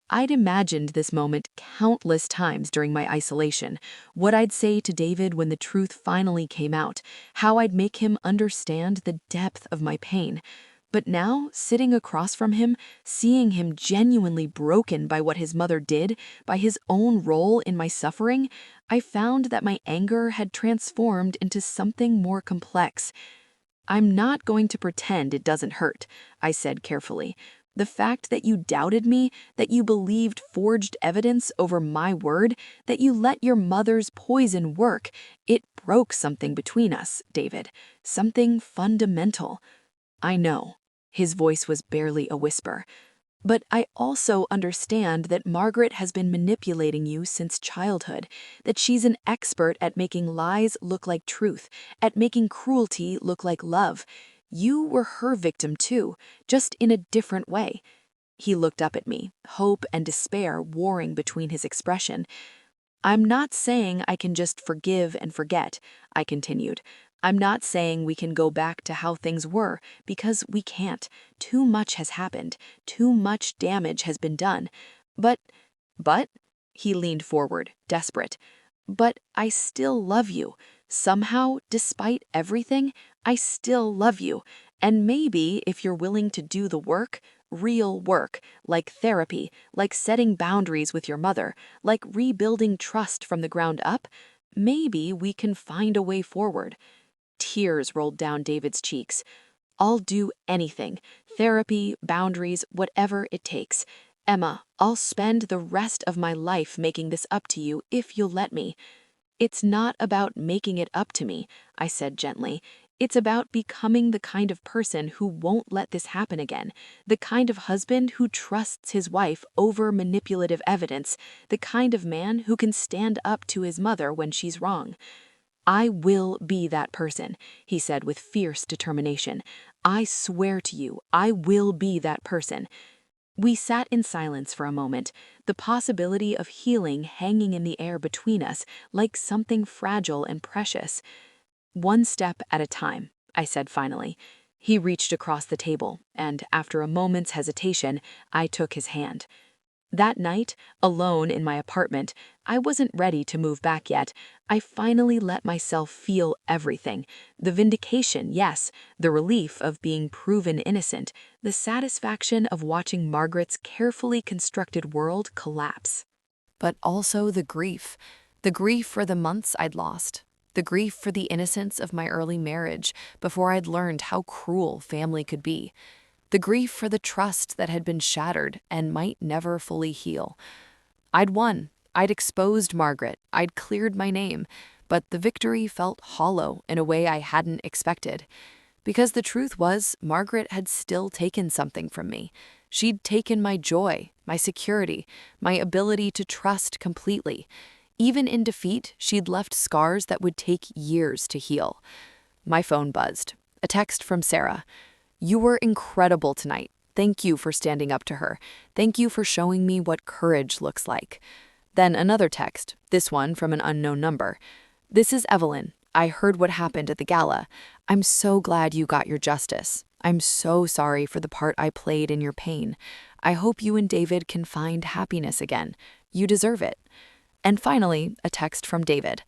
I'd imagined this moment countless times during my isolation, what I'd say to David when the truth finally came out, how I'd make him understand the depth of my pain. But now, sitting across from him, seeing him genuinely broken by what his mother did, by his own role in my suffering, I found that my anger had transformed into something more complex. I'm not going to pretend it doesn't hurt, I said carefully. The fact that you doubted me, that you believed forged evidence over my word, that you let your mother's poison work, it broke something between us, David. Something fundamental. I know. His voice was barely a whisper. But I also understand that Margaret has been manipulating you since childhood, that she's an expert at making lies look like truth, at making cruelty look like love. You were her victim too, just in a different way. He looked up at me, hope and despair warring between his expression. I'm not saying I can just forgive and forget, I continued. I'm not saying we can go back to how things were, because we can't. Too much has happened. Too much damage has been done. But, he leaned forward, desperate. But I still love you. Somehow, despite everything, I still love you. And maybe if you're willing to do the work, real work, like therapy, like setting boundaries with your mother, like rebuilding trust from the ground up, maybe we can find a way forward. Tears rolled down David's cheeks. I'll do anything. Therapy, boundaries, whatever it takes. Emma, I'll spend the rest of my life making this up to you if you'll let me. It's not about making it up to me, I said gently. It's about becoming the kind of person who won't let this happen again, the kind of husband who trusts his wife over manipulative evidence, the kind of man who can stand up to his mother when she's wrong. I will be that person, he said with fierce determination. I swear to you, I will be that person. We sat in silence for a moment, the possibility of healing hanging in the air between us like something fragile and precious. One step at a time, I said finally. He reached across the table, and after a moment's hesitation, I took his hand. That night, alone in my apartment, I wasn't ready to move back yet. I finally let myself feel everything. The vindication, yes, the relief of being proven innocent, the satisfaction of watching Margaret's carefully constructed world collapse. But also the grief for the months I'd lost, the grief for the innocence of my early marriage before I'd learned how cruel family could be, the grief for the trust that had been shattered and might never fully heal. I'd won. I'd exposed Margaret. I'd cleared my name. But the victory felt hollow in a way I hadn't expected. Because the truth was, Margaret had still taken something from me. She'd taken my joy, my security, my ability to trust completely. Even in defeat, she'd left scars that would take years to heal. My phone buzzed. A text from Sarah. "You were incredible tonight. Thank you for standing up to her. Thank you for showing me what courage looks like." Then another text, this one from an unknown number. "This is Evelyn. I heard what happened at the gala. I'm so glad you got your justice. I'm so sorry for the part I played in your pain. I hope you and David can find happiness again. You deserve it." And finally, a text from David.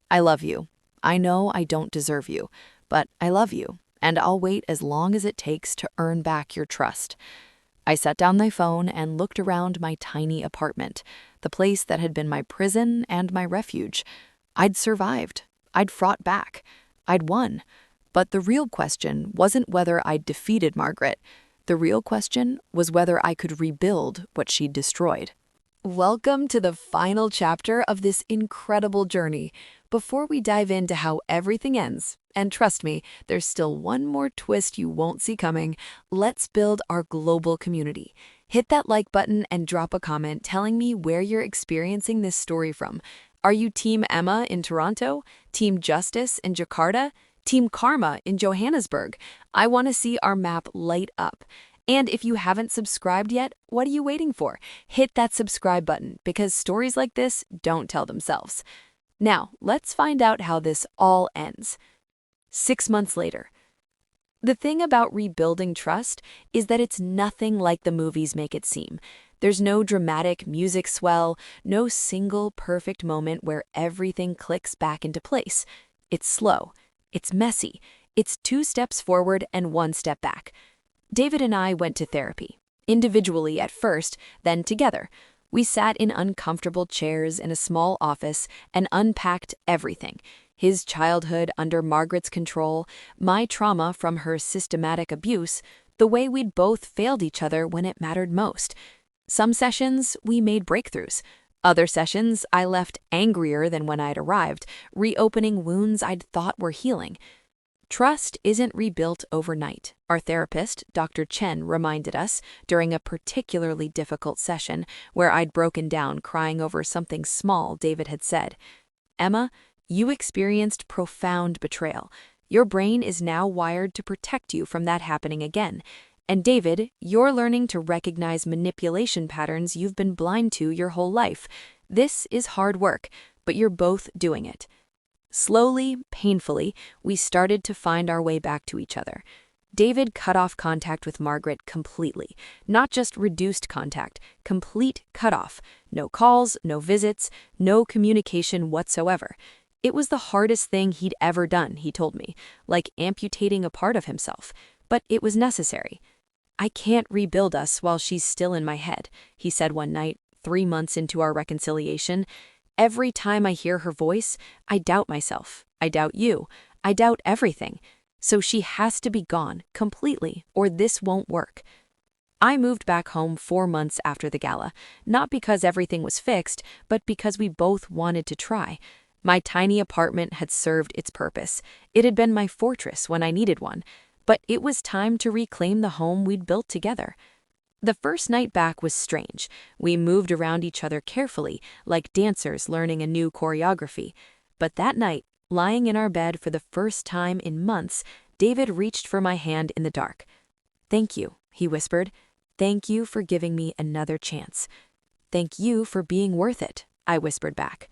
"I love you. I know I don't deserve you, but I love you, and I'll wait as long as it takes to earn back your trust." I set down my phone and looked around my tiny apartment, the place that had been my prison and my refuge. I'd survived. I'd fought back. I'd won. But the real question wasn't whether I'd defeated Margaret. The real question was whether I could rebuild what she'd destroyed. Welcome to the final chapter of this incredible journey. Before we dive into how everything ends, and trust me, there's still one more twist you won't see coming, let's build our global community. Hit that like button and drop a comment telling me where you're experiencing this story from. Are you Team Emma in Toronto? Team Justice in Jakarta? Team Karma in Johannesburg? I want to see our map light up. And if you haven't subscribed yet, what are you waiting for? Hit that subscribe button because stories like this don't tell themselves. Now, let's find out how this all ends. 6 months later. The thing about rebuilding trust is that it's nothing like the movies make it seem. There's no dramatic music swell, no single perfect moment where everything clicks back into place. It's slow. It's messy. It's 2 steps forward and 1 step back. David and I went to therapy, individually at first, then together. We sat in uncomfortable chairs in a small office and unpacked everything. His childhood under Margaret's control, my trauma from her systematic abuse, the way we'd both failed each other when it mattered most. Some sessions, we made breakthroughs. Other sessions, I left angrier than when I'd arrived, reopening wounds I'd thought were healing. Trust isn't rebuilt overnight, our therapist, Dr. Chen, reminded us during a particularly difficult session where I'd broken down crying over something small David had said. "Emma, you experienced profound betrayal. Your brain is now wired to protect you from that happening again. And David, you're learning to recognize manipulation patterns you've been blind to your whole life. This is hard work, but you're both doing it." Slowly, painfully, we started to find our way back to each other. David cut off contact with Margaret completely. Not just reduced contact, complete cutoff. No calls, no visits, no communication whatsoever. It was the hardest thing he'd ever done, he told me, like amputating a part of himself. But it was necessary. "I can't rebuild us while she's still in my head," he said one night, 3 months into our reconciliation. "Every time I hear her voice, I doubt myself. I doubt you. I doubt everything. So she has to be gone, completely, or this won't work." I moved back home 4 months after the gala, not because everything was fixed, but because we both wanted to try. My tiny apartment had served its purpose. It had been my fortress when I needed one. But it was time to reclaim the home we'd built together. The first night back was strange. We moved around each other carefully, like dancers learning a new choreography. But that night, lying in our bed for the first time in months, David reached for my hand in the dark. "Thank you," he whispered. "Thank you for giving me another chance." "Thank you for being worth it," I whispered back.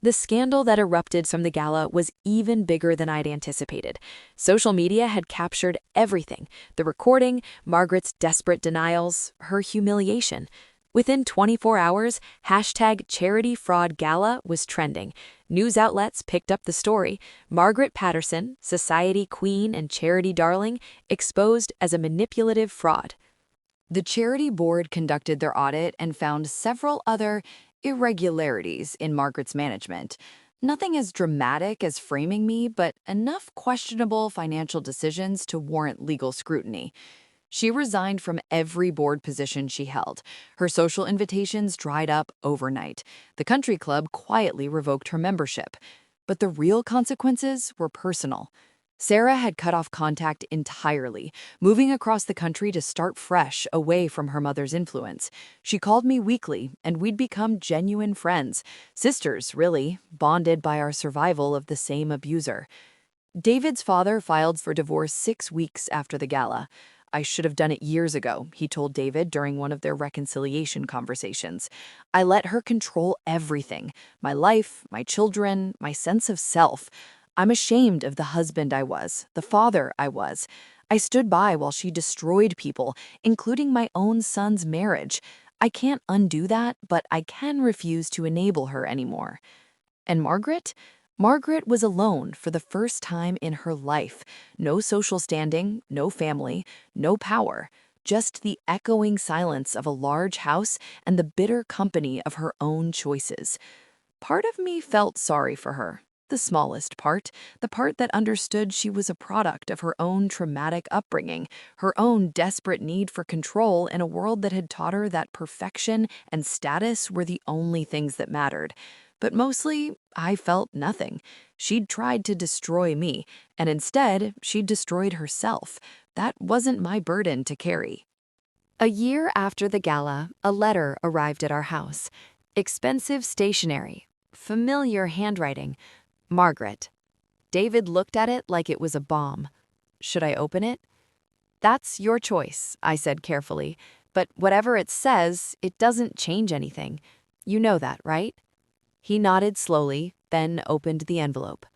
The scandal that erupted from the gala was even bigger than I'd anticipated. Social media had captured everything: the recording, Margaret's desperate denials, her humiliation. Within 24 hours, #CharityFraudGala was trending. News outlets picked up the story. Margaret Patterson, society queen and charity darling, exposed as a manipulative fraud. The charity board conducted their audit and found several other irregularities in Margaret's management. Nothing as dramatic as framing me, but enough questionable financial decisions to warrant legal scrutiny. She resigned from every board position she held. Her social invitations dried up overnight. The country club quietly revoked her membership. But the real consequences were personal. Sarah had cut off contact entirely, moving across the country to start fresh, away from her mother's influence. She called me weekly, and we'd become genuine friends. Sisters, really, bonded by our survival of the same abuser. David's father filed for divorce 6 weeks after the gala. "I should have done it years ago," he told David during one of their reconciliation conversations. "I let her control everything: my life, my children, my sense of self. I'm ashamed of the husband I was, the father I was. I stood by while she destroyed people, including my own son's marriage. I can't undo that, but I can refuse to enable her anymore." And Margaret? Margaret was alone for the first time in her life. No social standing, no family, no power. Just the echoing silence of a large house and the bitter company of her own choices. Part of me felt sorry for her. The smallest part, the part that understood she was a product of her own traumatic upbringing, her own desperate need for control in a world that had taught her that perfection and status were the only things that mattered. But mostly, I felt nothing. She'd tried to destroy me, and instead, she'd destroyed herself. That wasn't my burden to carry. A year after the gala, a letter arrived at our house. Expensive stationery, familiar handwriting. Margaret. David looked at it like it was a bomb. Should I open it? "That's your choice," I said carefully. "But whatever it says, it doesn't change anything. You know that, right?" He nodded slowly, then opened the envelope.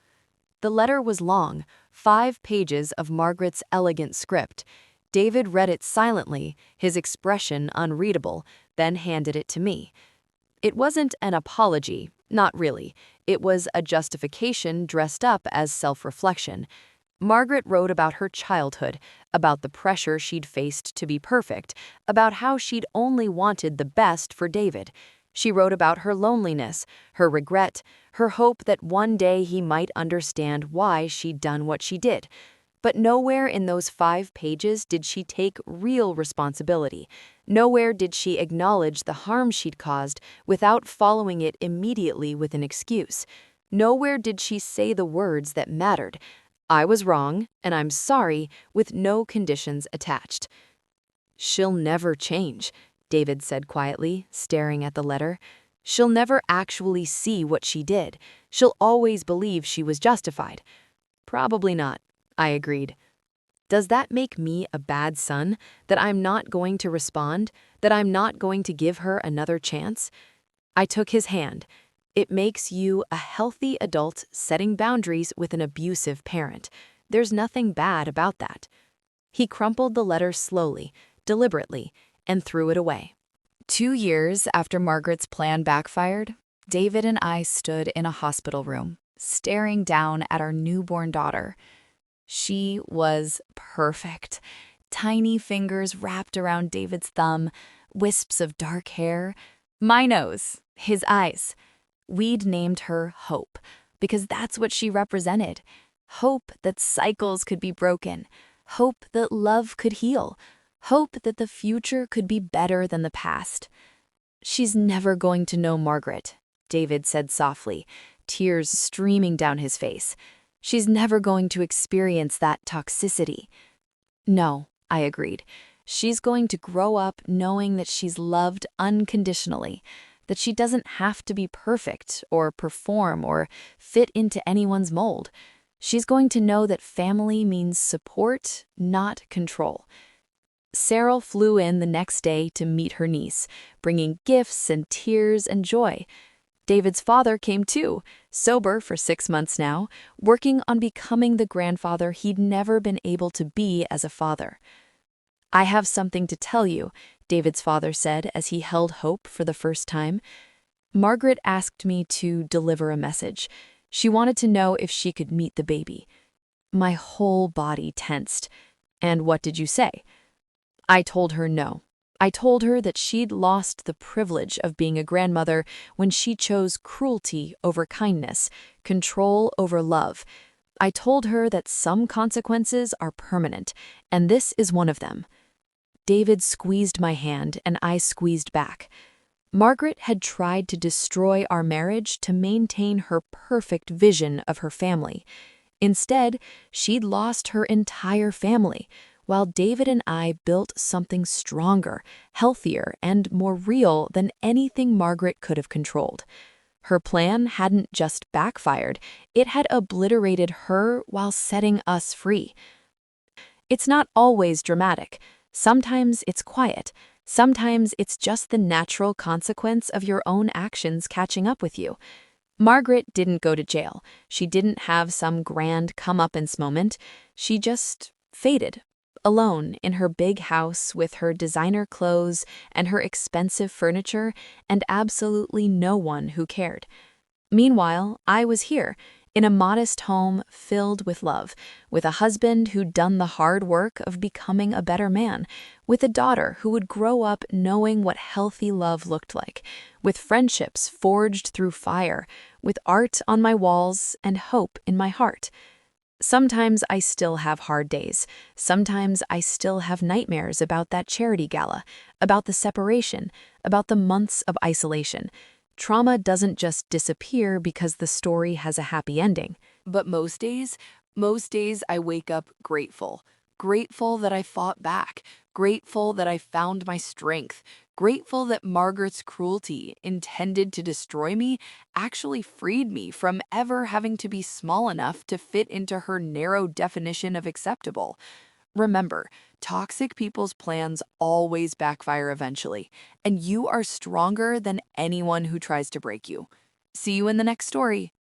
The letter was long, 5 pages of Margaret's elegant script. David read it silently, his expression unreadable, then handed it to me. It wasn't an apology, not really. It was a justification dressed up as self-reflection. Margaret wrote about her childhood, about the pressure she'd faced to be perfect, about how she'd only wanted the best for David. She wrote about her loneliness, her regret, her hope that one day he might understand why she'd done what she did. But nowhere in those 5 pages did she take real responsibility. Nowhere did she acknowledge the harm she'd caused without following it immediately with an excuse. Nowhere did she say the words that mattered: "I was wrong, and I'm sorry," with no conditions attached. "She'll never change," David said quietly, staring at the letter. "She'll never actually see what she did. She'll always believe she was justified." "Probably not," I agreed. "Does that make me a bad son, that I'm not going to respond, that I'm not going to give her another chance?" I took his hand. "It makes you a healthy adult setting boundaries with an abusive parent. There's nothing bad about that." He crumpled the letter slowly, deliberately, and threw it away. 2 years after Margaret's plan backfired, David and I stood in a hospital room, staring down at our newborn daughter. She was perfect. Tiny fingers wrapped around David's thumb, wisps of dark hair, my nose, his eyes. We'd named her Hope, because that's what she represented. Hope that cycles could be broken. Hope that love could heal. Hope that the future could be better than the past. "She's never going to know Margaret," David said softly, tears streaming down his face. "She's never going to experience that toxicity." "No," I agreed. "She's going to grow up knowing that she's loved unconditionally, that she doesn't have to be perfect or perform or fit into anyone's mold. She's going to know that family means support, not control." Cyril flew in the next day to meet her niece, bringing gifts and tears and joy. David's father came too, sober for 6 months now, working on becoming the grandfather he'd never been able to be as a father. "I have something to tell you," David's father said as he held Hope for the first time. "Margaret asked me to deliver a message. She wanted to know if she could meet the baby." My whole body tensed. "And what did you say?" I told her no. I told her that she'd lost the privilege of being a grandmother when she chose cruelty over kindness, control over love. I told her that some consequences are permanent, and this is one of them. David squeezed my hand, and I squeezed back. Margaret had tried to destroy our marriage to maintain her perfect vision of her family. Instead, she'd lost her entire family, while David and I built something stronger, healthier, and more real than anything Margaret could have controlled. Her plan hadn't just backfired, it had obliterated her while setting us free. It's not always dramatic. Sometimes it's quiet. Sometimes it's just the natural consequence of your own actions catching up with you. Margaret didn't go to jail. She didn't have some grand comeuppance moment. She just faded, alone in her big house with her designer clothes and her expensive furniture and absolutely no one who cared. Meanwhile, I was here, in a modest home filled with love, with a husband who'd done the hard work of becoming a better man, with a daughter who would grow up knowing what healthy love looked like, with friendships forged through fire, with art on my walls and hope in my heart. Sometimes I still have hard days. Sometimes I still have nightmares about that charity gala, about the separation, about the months of isolation. Trauma doesn't just disappear because the story has a happy ending. But most days I wake up grateful. Grateful that I fought back. Grateful that I found my strength. Grateful that Margaret's cruelty, intended to destroy me, actually freed me from ever having to be small enough to fit into her narrow definition of acceptable. Remember, toxic people's plans always backfire eventually, and you are stronger than anyone who tries to break you. See you in the next story.